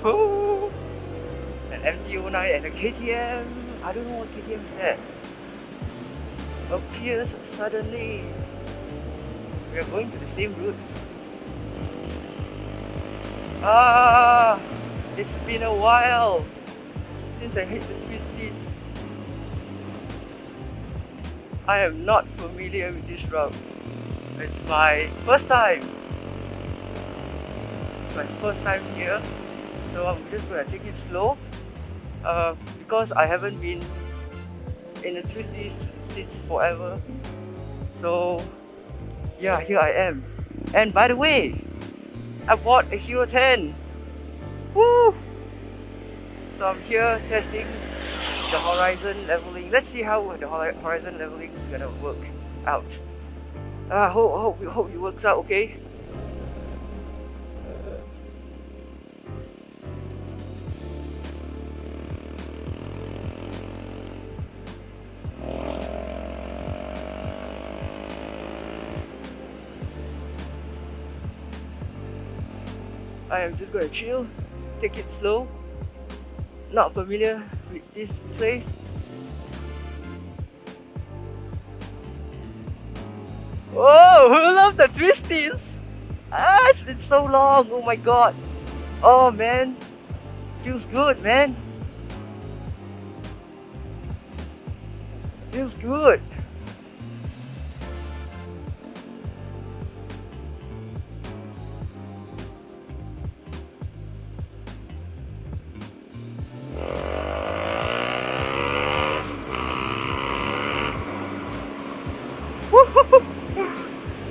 Oh, an MT-09 and a KTM. I don't know what KTM is that. Appears suddenly. We are going to the same route. Ah, it's been a while since I hit the twisties. I am not familiar with this route. It's my first time. It's my first time here, so I'm just gonna take it slow. Because I haven't been in the twisties since forever. So yeah, here I am. And by the way, I bought a Hero 10. Woo! So I'm here testing the horizon leveling. Let's see how the horizon leveling is gonna work out. Hope it works out okay. I am just gonna chill, take it slow. Not familiar with this place. Oh, who loves the twisties? It's been so long. Oh my god. Oh man, feels good, man. Feels good.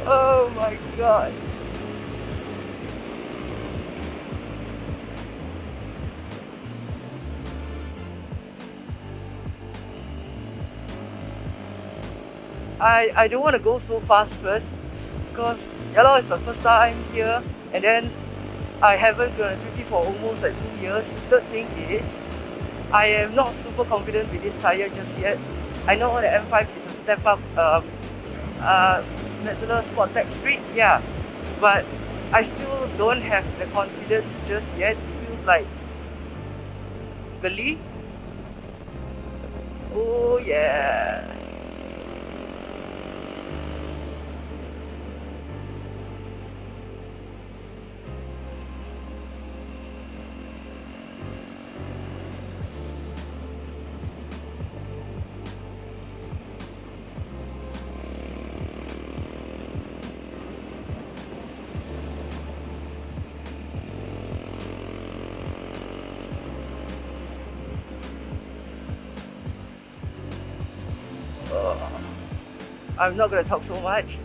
Oh my god. I don't want to go so fast first because yellow is my first time here, and then I haven't gone twisty for almost like 2 years. Third thing is I am not super confident with this tire just yet. I know the M5 is a step up Metal Sport Tech Street, yeah, but I still don't have the confidence just yet. It feels like gully. Oh yeah. I'm not gonna talk so much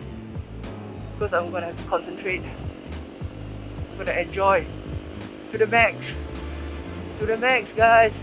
because I'm gonna have to concentrate. I'm gonna enjoy to the max. To the max, guys.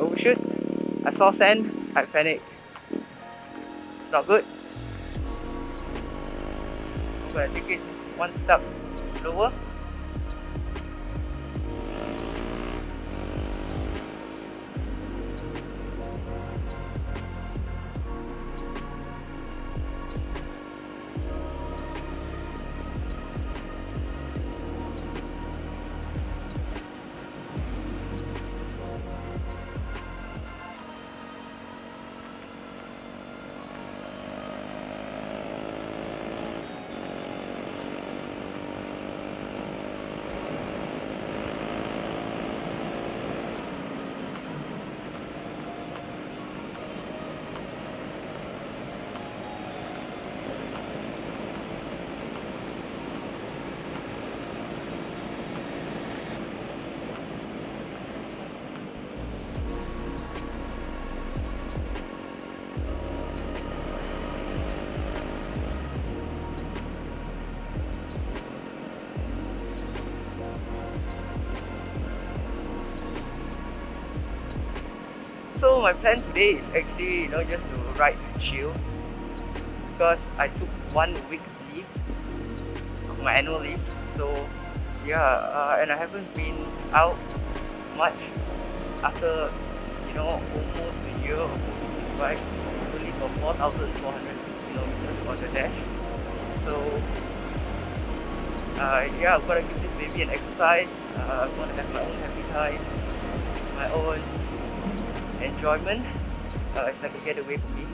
Oh shit, I saw sand, I panicked. It's not good. I'm gonna take it one step slower. So my plan today is actually, just to ride and chill, because I took 1 week leave, my annual leave. So yeah, and I haven't been out much after, almost a year of moving bike. It's only for 4,400 kilometers on the dash. So yeah, I'm gonna give this baby an exercise. I'm gonna have my own happy time, my own enjoyment. It's like a getaway for me.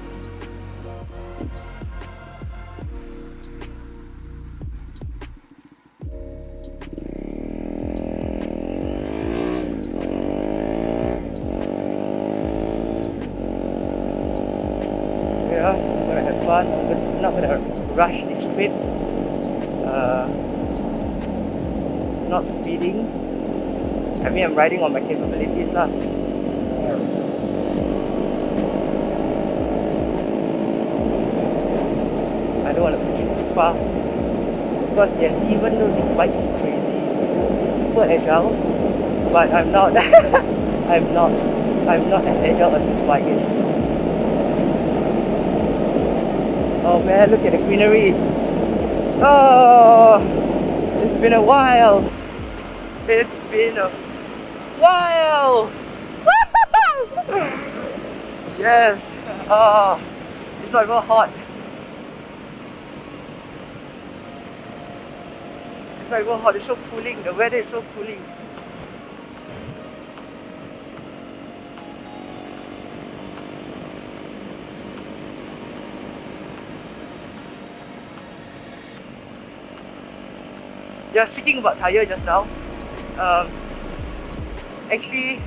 Yeah, I'm gonna have fun. I'm not gonna rush this trip. Not speeding. I mean, I'm riding on my capabilities lah. I don't want to push it too far, because yes, even though this bike is crazy, it's super agile, but I'm not. I'm not as agile as this bike is. Oh man, look at the greenery. Oh, it's been a while. It's been a while. Yes. Oh, it's not even hot. It's not even hot. It's so cooling. The weather is so cooling. Yeah, speaking about tire just now, actually,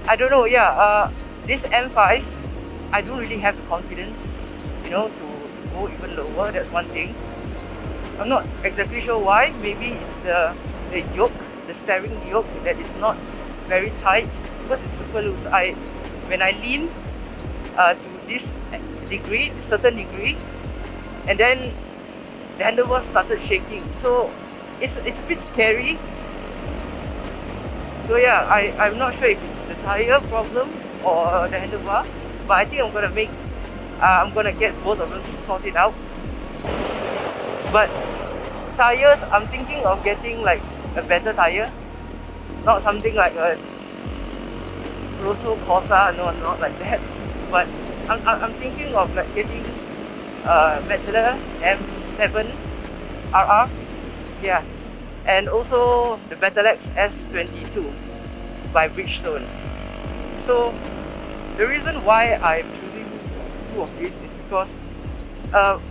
I don't know. Yeah, this M5, I don't really have the confidence, to go even lower. That's one thing. I'm not exactly sure why. Maybe it's the yoke, the steering yoke, that is not very tight, because it's super loose. When I lean to this certain degree, and then the handlebar started shaking. So it's a bit scary. So yeah, I'm not sure if it's the tire problem or the handlebar, but I think I'm gonna get both of them sorted out. But tires, I'm thinking of getting like a better tire, not something like a Rosso Corsa, no, not like that. But I'm thinking of like getting Metzeler M7 RR, yeah, and also the Battlex S22 by Bridgestone. So the reason why I'm choosing two of these is because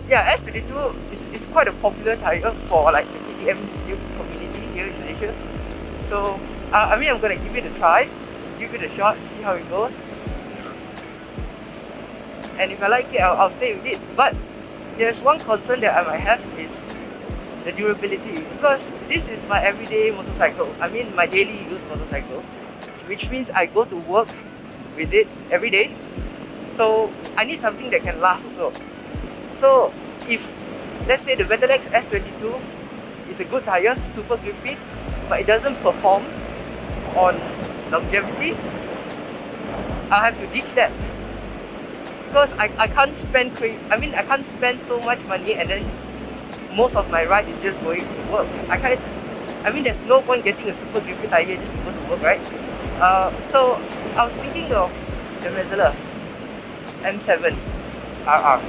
yeah, S22 is quite a popular tire for like the KTM community here in Malaysia. So I mean, I'm gonna give it a try, give it a shot, see how it goes. And if I like it, I'll stay with it. But there's one concern that I might have is the durability, because this is my everyday motorcycle. I mean, my daily use motorcycle, which means I go to work with it every day. So I need something that can last also. So if, let's say, the Battlex S22 is a good tire, super grippy, but it doesn't perform on longevity, I'll have to ditch that, because I can't spend I can't spend so much money and then most of my ride is just going to work. I mean, there's no point getting a super grippy tire just to go to work, right? So I was thinking of the Metzeler M7 RR.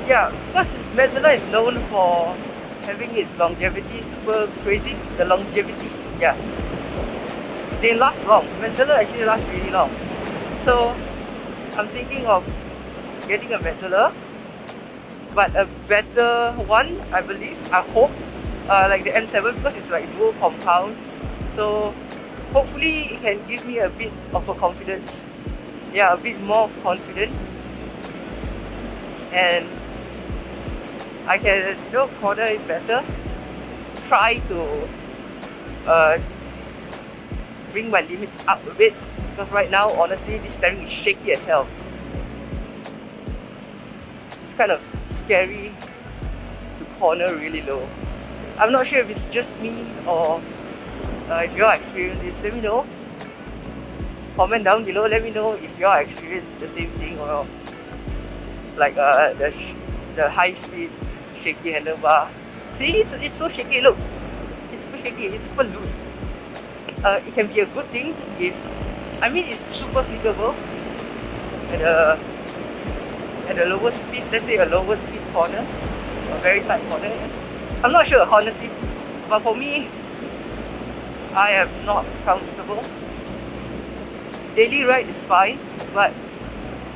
Yeah, because Metzeler is known for having its longevity super crazy. The longevity, yeah. They last long. Metzeler actually lasts really long. So I'm thinking of getting a Metzeler, but a better one, I believe, I hope, like the M7, because it's like dual compound. So hopefully it can give me a bit of a confidence. Yeah, a bit more confident. And I can, corner it better. Try to bring my limits up a bit, because right now, honestly, this steering is shaky as hell. It's kind of scary to corner really low. I'm not sure if it's just me or if you're experienced this, let me know. comment down below. Let me know if you all experienced the same thing, or like the high speed shaky handlebar. See, it's so shaky. Look, it's super shaky. It's super loose. It can be a good thing if, I mean, it's super flickable at a lower speed. Let's say a lower speed corner, a very tight corner. I'm not sure honestly, but for me, I am not comfortable. Daily ride is fine, but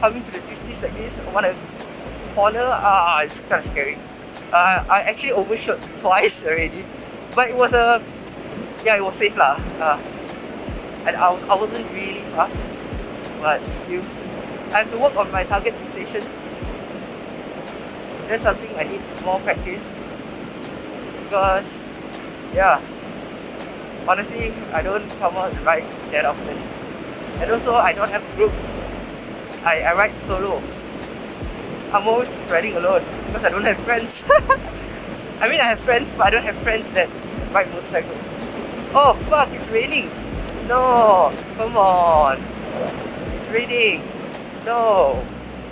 coming to the twisties like this, on a corner, it's kind of scary. I actually overshot twice already, but it was it was safe lah. And I wasn't really fast, but still, I have to work on my target fixation. That's something I need more practice, because honestly, I don't come out and ride that often, and also I don't have a group. I ride solo. I'm always riding alone because I don't have friends. I mean, I have friends, but I don't have friends that ride motorcycle. Oh fuck, it's raining. No, come on. It's raining. No.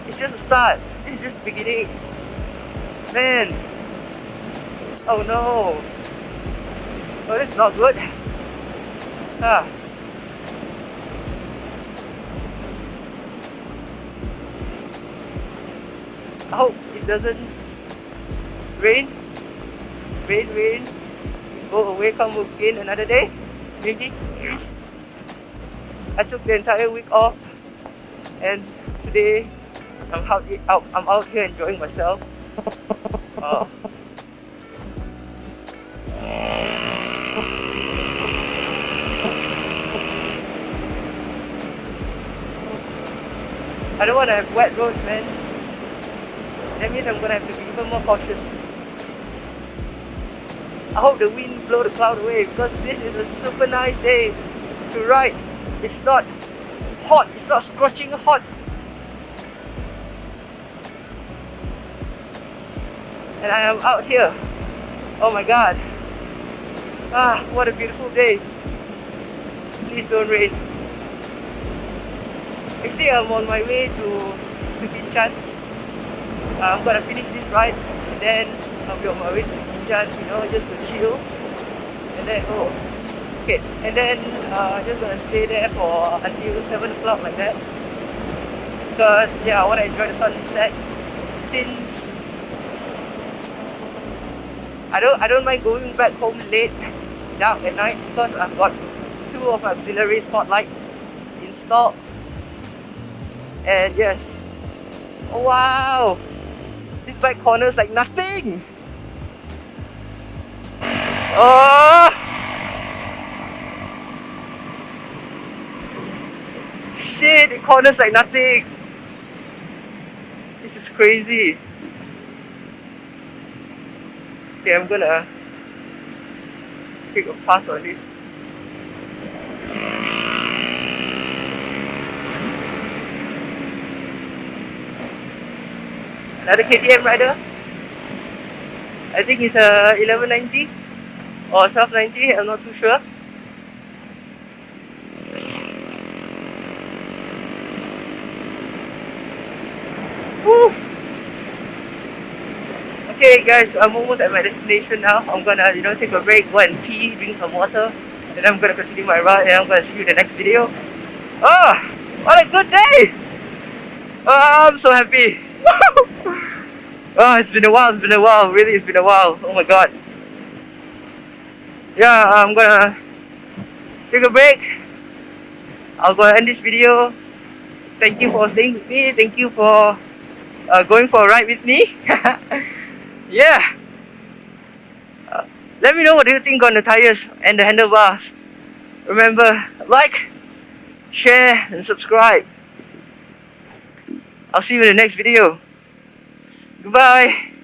It's just a start. It's just beginning. Man. Oh no. Oh, this is not good. I hope it doesn't rain. Rain. Go away, come again another day. Maybe, please. I took the entire week off, and today I'm out here enjoying myself. I don't want to have wet roads, man. That means I'm gonna have to be even more cautious. I hope the wind blow the cloud away, because this is a super nice day to ride. It's not hot, it's not scorching hot. And I am out here. Oh my god. What a beautiful day. Please don't rain. Actually, I'm on my way to Subinchan. I'm gonna finish this ride, and then I'll be on my way to Subinchan, just to chill. And then, and then just gonna stay there for until 7 o'clock like that. Because, I want to enjoy the sunset. Since I don't mind going back home late, dark at night, because I've got 2 of my auxiliary spotlight installed. And yes, oh wow, this bike corners like nothing. Oh shit, it corners like nothing. This is crazy. Okay, I'm gonna take a pass on this. Another KTM rider. I think it's a 1190 or 1290, I'm not too sure. Woo. Okay guys, I'm almost at my destination now. I'm gonna take a break, go and pee, drink some water, and then I'm gonna continue my ride, and I'm gonna see you in the next video. Oh, what a good day! Oh, I'm so happy. Oh, it's been a while, really, it's been a while. Oh my god. I'm gonna take a break. I'll go end this video. Thank you for staying with me. Thank you for going for a ride with me. Let me know what do you think on the tires and the handlebars. Remember, like, share, and subscribe. I'll see you in the next video. Goodbye.